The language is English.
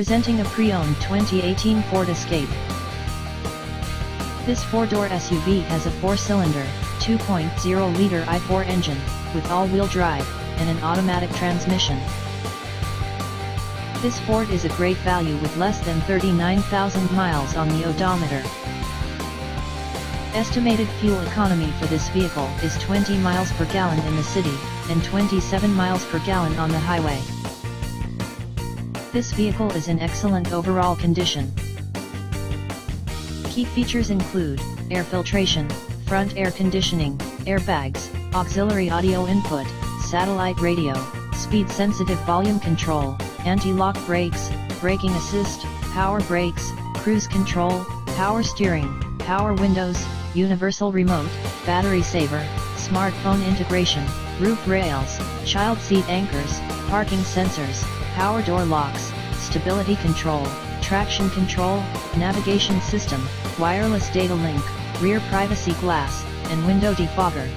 Presenting a pre-owned 2018 Ford Escape. This four-door SUV has a four-cylinder, 2.0-liter i4 engine, with all-wheel drive, and an automatic transmission. This Ford is a great value with less than 39,000 miles on the odometer. Estimated fuel economy for this vehicle is 20 miles per gallon in the city, and 27 miles per gallon on the highway. This vehicle is in excellent overall condition. Key features include air filtration, front air conditioning, airbags, auxiliary audio input, satellite radio, speed-sensitive volume control, anti-lock brakes, braking assist, power brakes, cruise control, power steering, power windows, universal remote, battery saver, smartphone integration, roof rails, child seat anchors, parking sensors, power door locks, stability control, traction control, navigation system, wireless data link, rear privacy glass, and window defogger.